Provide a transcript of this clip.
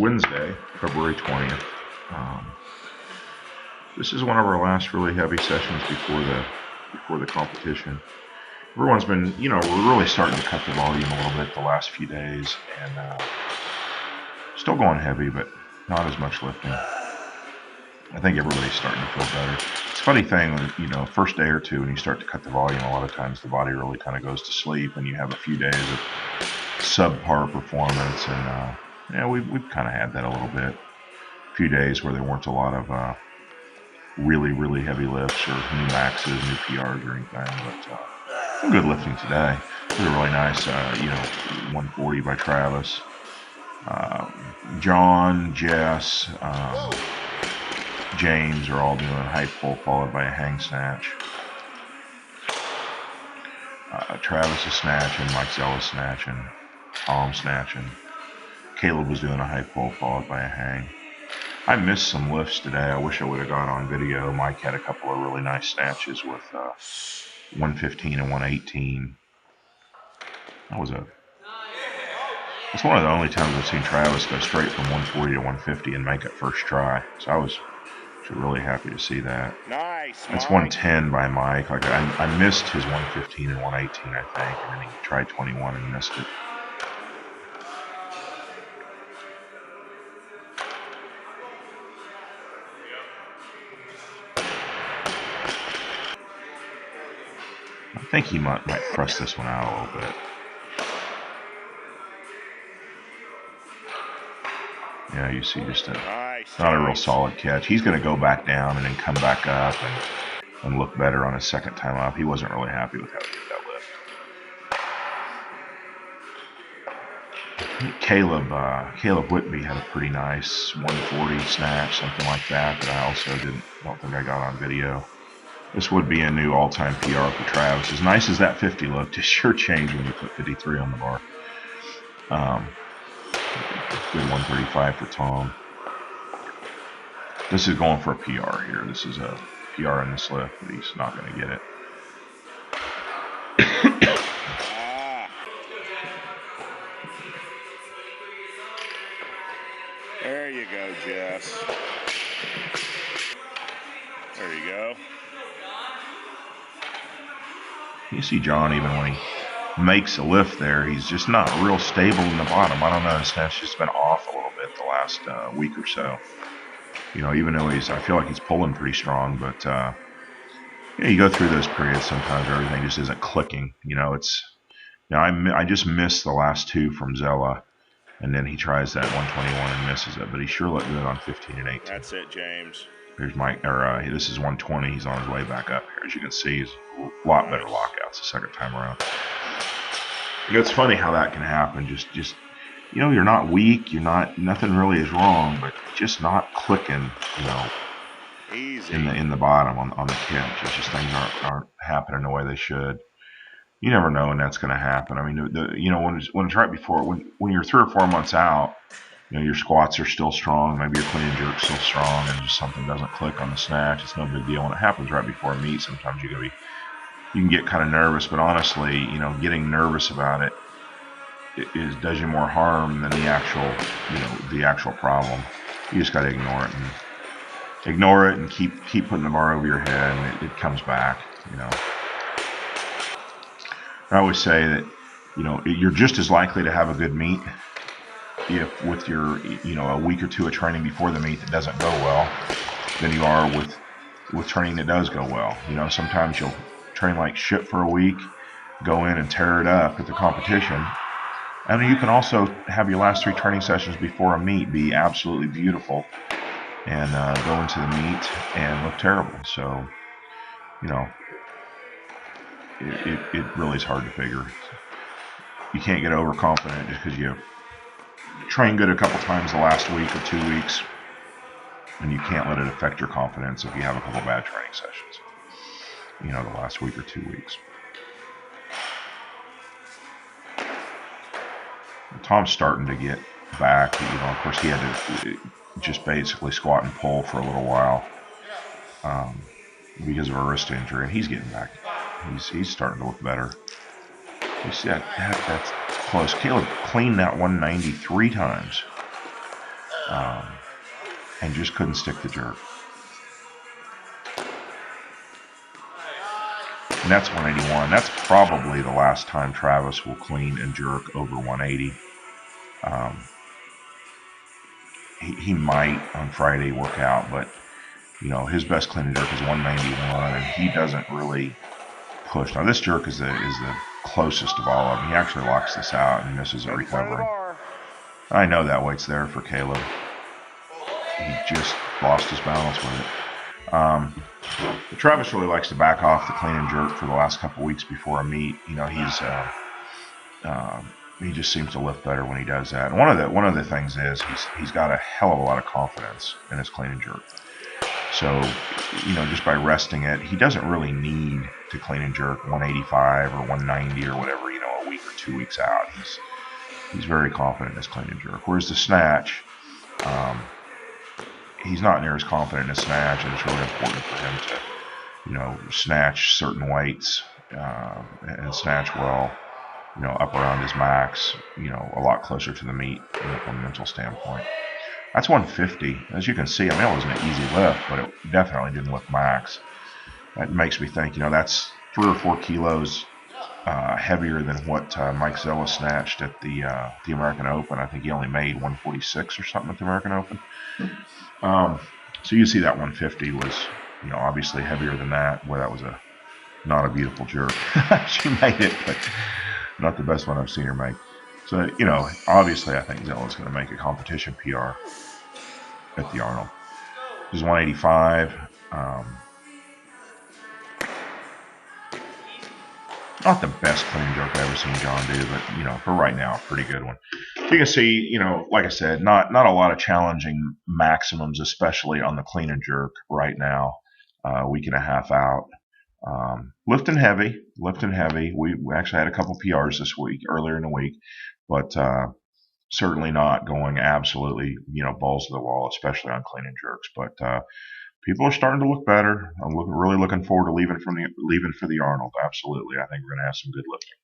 Wednesday, February 20th. This is one of our last really heavy sessions before the competition. Everyone's been, we're really starting to cut the volume a little bit the last few days, and still going heavy, but not as much lifting. I think everybody's starting to feel better. It's a funny thing, first day or two when you start to cut the volume, a lot of times the body really kind of goes to sleep, and you have a few days of subpar performance, and we've kind of had that a little bit. A few days where there weren't a lot of really, really heavy lifts or new maxes, new PRs or anything, but some good lifting today. It was a really nice, 140 by Travis. John, Jess, James are all doing high pull followed by a hang snatch. Travis is snatching, Mike Zella's snatching, Tom snatching. Caleb was doing a high pull followed by a hang. I missed some lifts today. I wish I would have got on video. Mike had a couple of really nice snatches with 115 and 118. It's one of the only times I've seen Travis go straight from 140 to 150 and make it first try. So I was really happy to see that. Nice. That's 110 by Mike. Like I missed his 115 and 118, I think, and then he tried 21 and missed it. I think he might press this one out a little bit. Yeah, you see just not a real solid catch. He's going to go back down and then come back up and look better on his second time up. He wasn't really happy with how he did that lift. Caleb Whitby had a pretty nice 140 snatch, something like that I also don't think I got on video. This would be a new all-time PR for Travis. As nice as that 50 looked, it sure changed when you put 53 on the bar. Good 135 for Tom. This is going for a PR here. This is a PR in this lift, but he's not going to get it. There you go, Jess. There you go. You see John, even when he makes a lift there, he's just not real stable in the bottom. I don't know, his snatch just been off a little bit the last week or so. Even though I feel like he's pulling pretty strong, but you go through those periods sometimes where everything just isn't clicking. I just missed the last two from Zella, and then he tries that 121 and misses it, but he sure looked good on 15 and 18. That's it, James. Here's Mike, this is 120. He's on his way back up here. As you can see, he's a lot better lockouts the second time around. It's funny how that can happen. Just you're not weak. Nothing really is wrong, but just not clicking. Easy. in the bottom on the catch. It's just things aren't happening the way they should. You never know when that's going to happen. I mean, when it's right before, when you're 3 or 4 months out, your squats are still strong, maybe your clean and jerk's still strong, and just something doesn't click on the snatch. It's no big deal. When it happens right before a meet, sometimes you can get kind of nervous. But honestly, getting nervous about it does you more harm than the actual problem. You just got to ignore it and keep putting the bar over your head, and it comes back. I always say that you're just as likely to have a good meet if with your a week or two of training before the meet that doesn't go well than you are with training that does go well. Sometimes you'll train like shit for a week, go in and tear it up at the competition, and you can also have your last 3 training sessions before a meet be absolutely beautiful and go into the meet and look terrible. So it really is hard to figure. You can't get overconfident just because you train good a couple times the last week or 2 weeks, and you can't let it affect your confidence if you have a couple bad training sessions, the last week or 2 weeks. Tom's starting to get back. Of course, he had to just basically squat and pull for a little while because of a wrist injury, and he's getting back. He's starting to look better. You see that's close. Caleb cleaned that 190 3 times. and just couldn't stick the jerk. And that's 181. That's probably the last time Travis will clean and jerk over 180. He might on Friday work out, but his best clean and jerk is 191, and he doesn't really push. Now this jerk is the closest of all of them. He actually locks this out and misses it recovering. I know that weight's there for Caleb. He just lost his balance with it. But Travis really likes to back off the clean and jerk for the last couple weeks before a meet. He just seems to lift better when he does that. And one of the things is he's got a hell of a lot of confidence in his clean and jerk. So, just by resting it, he doesn't really need to clean and jerk 185 or 190 or whatever, a week or 2 weeks out. He's very confident in his clean and jerk. Whereas the snatch, he's not near as confident in his snatch, and it's really important for him to, snatch certain weights and snatch well, up around his max, a lot closer to the meet from a mental standpoint. That's 150. As you can see, it wasn't an easy lift, but it definitely didn't lift max. That makes me think, that's 3 or 4 kilos heavier than what Mike Zella snatched at the American Open. I think he only made 146 or something at the American Open. So you see that 150 was, obviously heavier than that. Boy, that was not a beautiful jerk. She made it, but not the best one I've seen her make. So, obviously I think Zella's going to make a competition PR at the Arnold. This is 185. Not the best clean and jerk I've ever seen John do, but, for right now, a pretty good one. You can see, like I said, not a lot of challenging maximums, especially on the clean and jerk right now, week and a half out. Lifting heavy. We actually had a couple PRs this week, earlier in the week, but certainly not going absolutely, balls to the wall, especially on clean and jerks. But people are starting to look better. I'm really looking forward to leaving for the Arnold. Absolutely, I think we're going to have some good lifting.